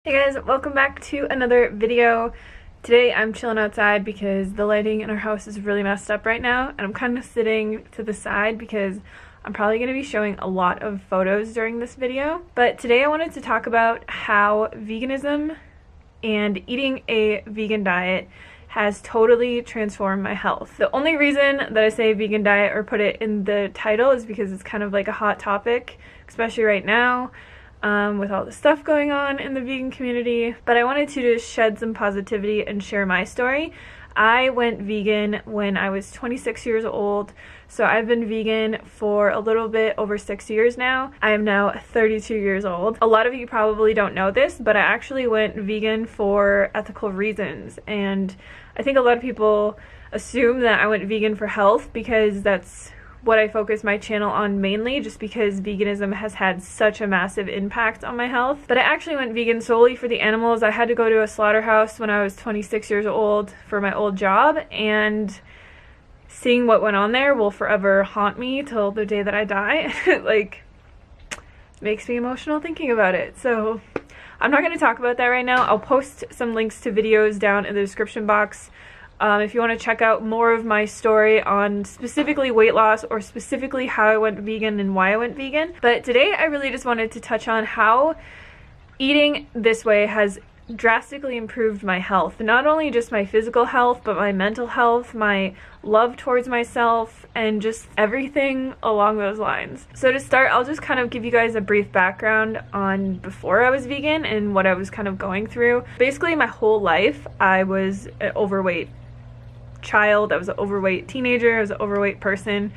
Hey guys, welcome back to another video. Today I'm chilling outside because the lighting in our house is really messed up right now, and I'm kind of sitting to the side because I'm probably going to be showing a lot of photos during this video. But today I wanted to talk about how veganism and eating a vegan diet has totally transformed my health. The only reason that I say vegan diet or put it in the title is because it's kind of like a hot topic, especially right now. With all the stuff going on in the vegan community, but I wanted to just shed some positivity and share my story. I went vegan when I was 26 years old, so I've been vegan for a little bit over 6 years now. I am now 32 years old. A lot of you probably don't know this, but I actually went vegan for ethical reasons, and I think a lot of people assume that I went vegan for health because that's what I focus my channel on mainly, just because veganism has had such a massive impact on my health. But I actually went vegan solely for the animals. I had to go to a slaughterhouse when I was 26 years old for my old job, and seeing what went on there will forever haunt me till the day that I die. Like, makes me emotional thinking about it. So I'm not going to talk about that right now. I'll post some links to videos down in the description box. If you want to check out more of my story on specifically weight loss or specifically how I went vegan and why I went vegan. But today I really just wanted to touch on how eating this way has drastically improved my health. Not only just my physical health, but my mental health, my love towards myself, and just everything along those lines. So to start, I'll just kind of give you guys a brief background on before I was vegan and what I was kind of going through. Basically, my whole life, I was an overweight child. I was an overweight teenager. I was an overweight person.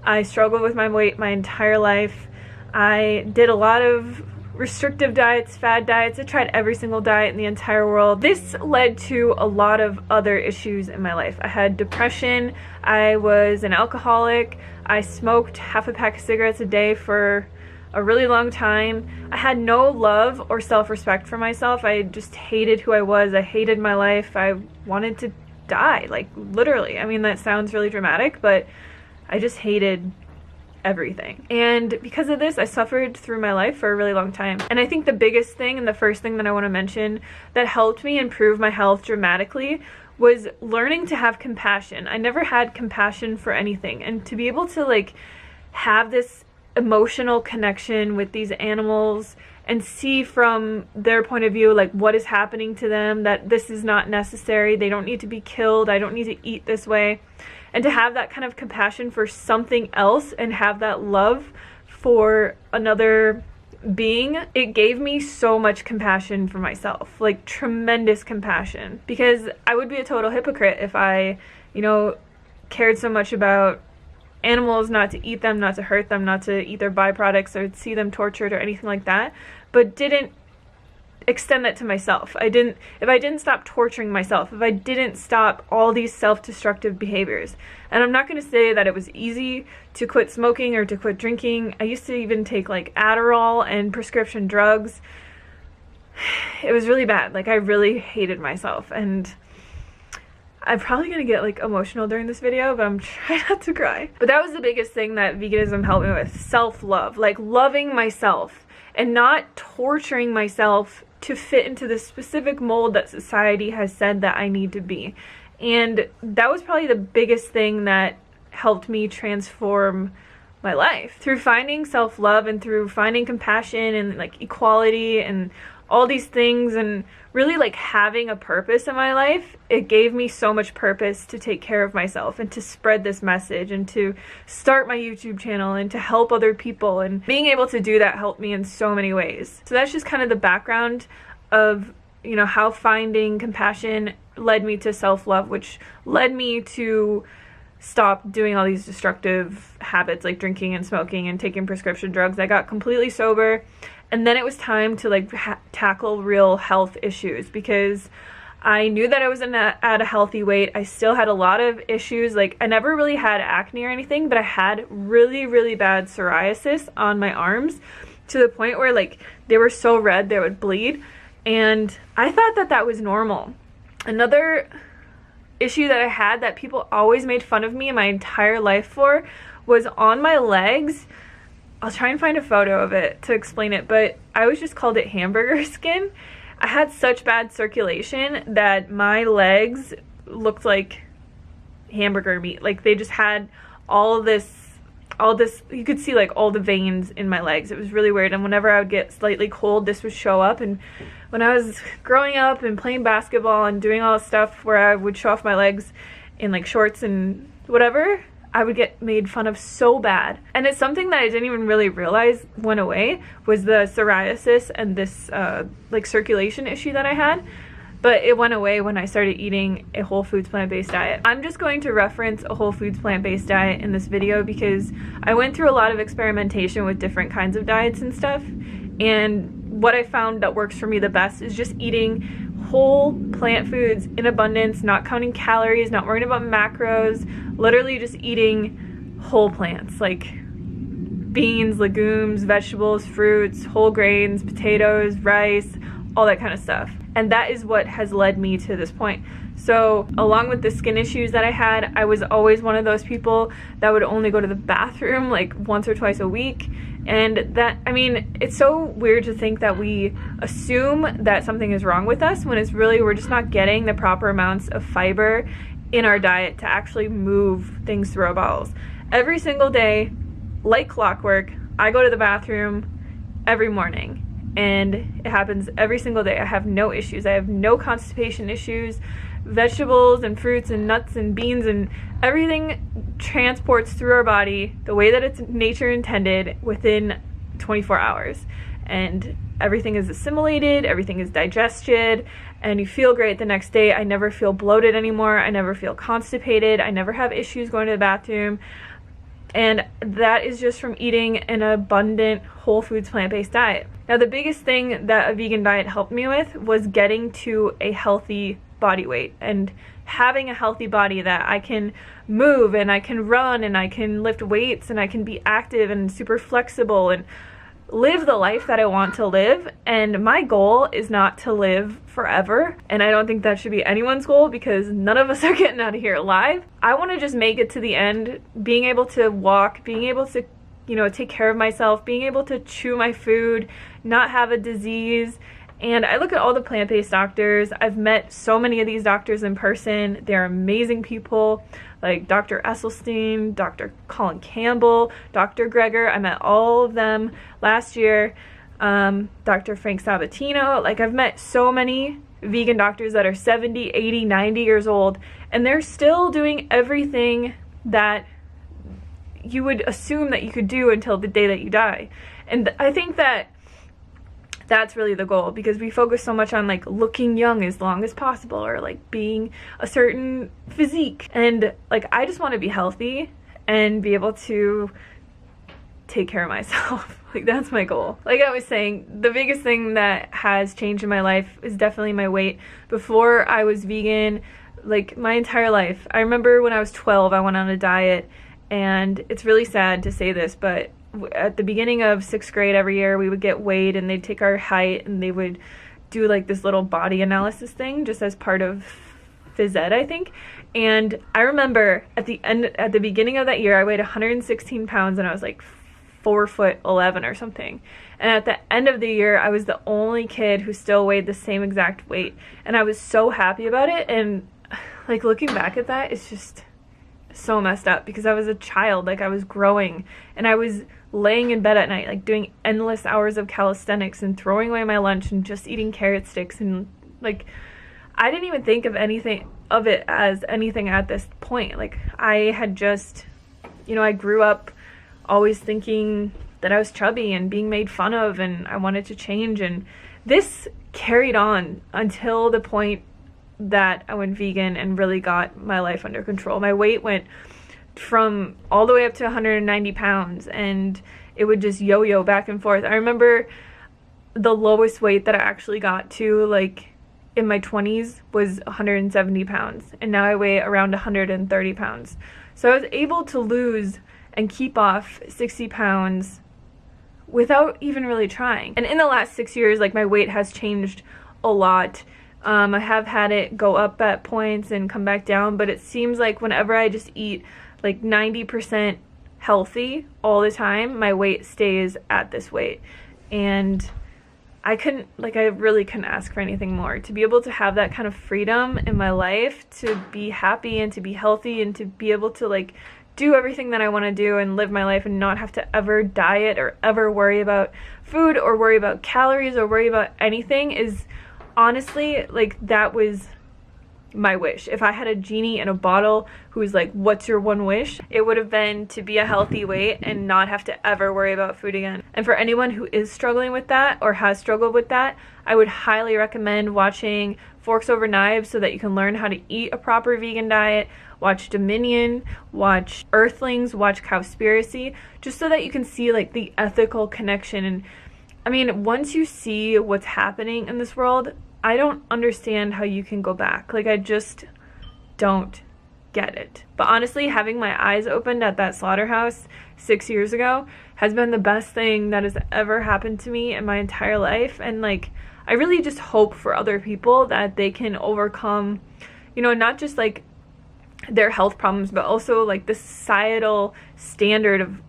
I struggled with my weight my entire life. I did a lot of restrictive diets, fad diets. I tried every single diet in the entire world. This led to a lot of other issues in my life. I had depression. I was an alcoholic. I smoked half a pack of cigarettes a day for a really long time. I had no love or self-respect for myself. I just hated who I was. I hated my life. I wanted to die, like literally. I mean, that sounds really dramatic, but I just hated everything. And because of this, I suffered through my life for a really long time. And I think the biggest thing and the first thing that I want to mention that helped me improve my health dramatically was learning to have compassion. I never had compassion for anything, and to be able to like have this emotional connection with these animals and see from their point of view like what is happening to them, that this is not necessary, they don't need to be killed, I don't need to eat this way. And to have that kind of compassion for something else and have that love for another being, it gave me so much compassion for myself, like tremendous compassion. Because I would be a total hypocrite if I, cared so much about animals, not to eat them, not to hurt them, not to eat their byproducts or see them tortured or anything like that, but didn't extend that to myself. If I didn't stop torturing myself, if I didn't stop all these self-destructive behaviors. And I'm not going to say that it was easy to quit smoking or to quit drinking. I used to even take like Adderall and prescription drugs. It was really bad. Like, I really hated myself, and I'm probably going to get like emotional during this video, but I'm trying not to cry. But that was the biggest thing that veganism helped me with. Self-love, like loving myself and not torturing myself to fit into the specific mold that society has said that I need to be. And that was probably the biggest thing that helped me transform my life. Through finding self-love and through finding compassion and like equality and all these things, and really like having a purpose in my life, it gave me so much purpose to take care of myself and to spread this message and to start my YouTube channel and to help other people. And being able to do that helped me in so many ways. So that's just kind of the background of, how finding compassion led me to self-love, which led me to stop doing all these destructive habits like drinking and smoking and taking prescription drugs. I got completely sober. And then it was time to like tackle real health issues, because I knew that I was at a healthy weight. I still had a lot of issues. Like, I never really had acne or anything, but I had really, really bad psoriasis on my arms to the point where like they were so red they would bleed. And I thought that that was normal. Another issue that I had that people always made fun of me in my entire life for was on my legs. I'll try and find a photo of it to explain it, but I always just called it hamburger skin. I had such bad circulation that my legs looked like hamburger meat. Like they just had all this, you could see like all the veins in my legs. It was really weird. And whenever I would get slightly cold, this would show up. And when I was growing up and playing basketball and doing all this stuff where I would show off my legs in like shorts and whatever, I would get made fun of so bad. And it's something that I didn't even really realize went away, was the psoriasis and this like circulation issue that I had. But it went away when I started eating a whole foods plant-based diet. I'm just going to reference a whole foods plant-based diet in this video because I went through a lot of experimentation with different kinds of diets and stuff. And what I found that works for me the best is just eating whole plant foods in abundance, not counting calories, not worrying about macros, literally just eating whole plants like beans, legumes, vegetables, fruits, whole grains, potatoes, rice, all that kind of stuff. And that is what has led me to this point. So along with the skin issues that I had, I was always one of those people that would only go to the bathroom like once or twice a week. And that, I mean, it's so weird to think that we assume that something is wrong with us when it's really, we're just not getting the proper amounts of fiber in our diet to actually move things through our bowels. Every single day, like clockwork, I go to the bathroom every morning. And it happens every single day. I have no issues. I have no constipation issues. Vegetables and fruits and nuts and beans and everything transports through our body the way that it's nature intended within 24 hours. And everything is assimilated, everything is digested, and you feel great the next day. I never feel bloated anymore. I never feel constipated. I never have issues going to the bathroom. And that is just from eating an abundant whole foods plant-based diet. Now, the biggest thing that a vegan diet helped me with was getting to a healthy body weight and having a healthy body that I can move and I can run and I can lift weights and I can be active and super flexible and live the life that I want to live. And my goal is not to live forever, and I don't think that should be anyone's goal because none of us are getting out of here alive. I want to just make it to the end, being able to walk, being able to, you know, take care of myself, being able to chew my food, not have a disease. And I look at all the plant-based doctors. I've met so many of these doctors in person. They're amazing people, like Dr. Esselstyn, Dr. Colin Campbell, Dr. Greger. I met all of them last year. Dr. Frank Sabatino. Like, I've met so many vegan doctors that are 70, 80, 90 years old, and they're still doing everything that you would assume that you could do until the day that you die. And I think that that's really the goal, because we focus so much on like looking young as long as possible or like being a certain physique. And like, I just want to be healthy and be able to take care of myself. Like, that's my goal. Like I was saying, the biggest thing that has changed in my life is definitely my weight. Before I was vegan, like my entire life, I remember when I was 12, I went on a diet, and it's really sad to say this, but at the beginning of 6th grade every year, we would get weighed and they'd take our height and they would do like this little body analysis thing just as part of phys ed, I think. And I remember at the beginning of that year, I weighed 116 pounds and I was like 4'11" or something. And at the end of the year, I was the only kid who still weighed the same exact weight. And I was so happy about it. And like, looking back at that, it's just so messed up, because I was a child, like I was growing, and I was laying in bed at night, like doing endless hours of calisthenics and throwing away my lunch and just eating carrot sticks. And like, I didn't even think of anything of it as anything at this point. Like, I had just, you know, I grew up always thinking that I was chubby and being made fun of, and I wanted to change. And this carried on until the point that I went vegan and really got my life under control. My weight went from all the way up to 190 pounds, and it would just yo-yo back and forth. I remember the lowest weight that I actually got to, like in my 20s, was 170 pounds, and now I weigh around 130 pounds. So I was able to lose and keep off 60 pounds without even really trying. And in the last 6 years, like, my weight has changed a lot. I have had it go up at points and come back down, but it seems like whenever I just eat like 90% healthy all the time, my weight stays at this weight. And I really couldn't ask for anything more. To be able to have that kind of freedom in my life, to be happy and to be healthy and to be able to like do everything that I want to do and live my life and not have to ever diet or ever worry about food or worry about calories or worry about anything is honestly, like, that was my wish. If I had a genie in a bottle who was like, what's your one wish? It would have been to be a healthy weight and not have to ever worry about food again. And for anyone who is struggling with that or has struggled with that, I would highly recommend watching Forks Over Knives so that you can learn how to eat a proper vegan diet. Watch Dominion, watch Earthlings, watch Cowspiracy, just so that you can see like the ethical connection. And I mean, once you see what's happening in this world, I don't understand how you can go back. Like, I just don't get it. But honestly, having my eyes opened at that slaughterhouse 6 years ago has been the best thing that has ever happened to me in my entire life. And like, I really just hope for other people that they can overcome, you know, not just like their health problems, but also like the societal standard of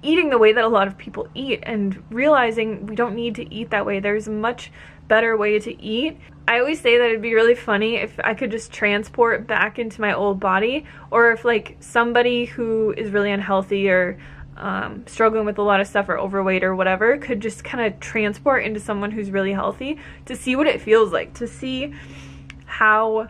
eating the way that a lot of people eat and realizing we don't need to eat that way. There's a much better way to eat. I always say that it'd be really funny if I could just transport back into my old body, or if like somebody who is really unhealthy or struggling with a lot of stuff or overweight or whatever could just kind of transport into someone who's really healthy to see what it feels like, to see how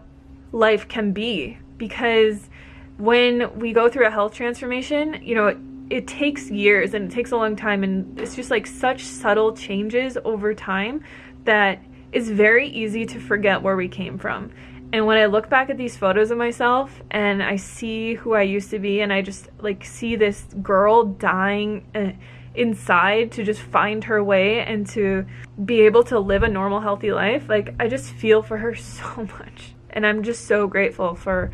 life can be. Because when we go through a health transformation, you know, it takes years and it takes a long time, and it's just like such subtle changes over time that it's very easy to forget where we came from. And when I look back at these photos of myself and I see who I used to be, and I just like see this girl dying inside to just find her way and to be able to live a normal, healthy life, like, I just feel for her so much. And I'm just so grateful for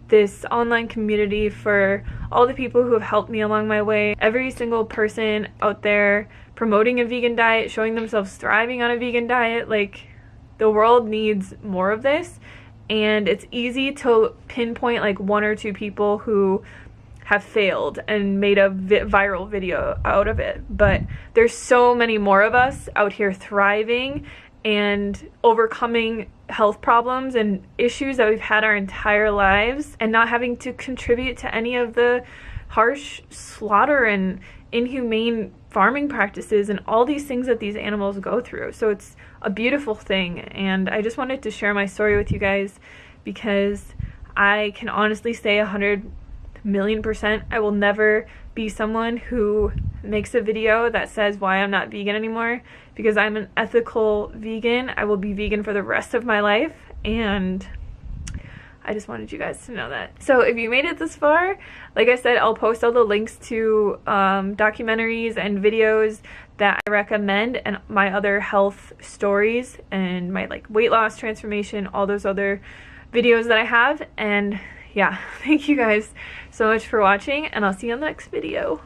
this online community, for all the people who have helped me along my way. Every single person out there promoting a vegan diet, showing themselves thriving on a vegan diet. Like, the world needs more of this. And it's easy to pinpoint like one or two people who have failed and made a viral video out of it. But there's so many more of us out here thriving and overcoming health problems and issues that we've had our entire lives, and not having to contribute to any of the harsh slaughter and inhumane farming practices and all these things that these animals go through. So it's a beautiful thing, and I just wanted to share my story with you guys because I can honestly say 100,000,000% I will never be someone who makes a video that says why I'm not vegan anymore, because I'm an ethical vegan. I will be vegan for the rest of my life, and I just wanted you guys to know that. So if you made it this far, like I said, I'll post all the links to documentaries and videos that I recommend, and my other health stories and my like weight loss transformation, all those other videos that I have. And yeah, thank you guys so much for watching, and I'll see you on the next video.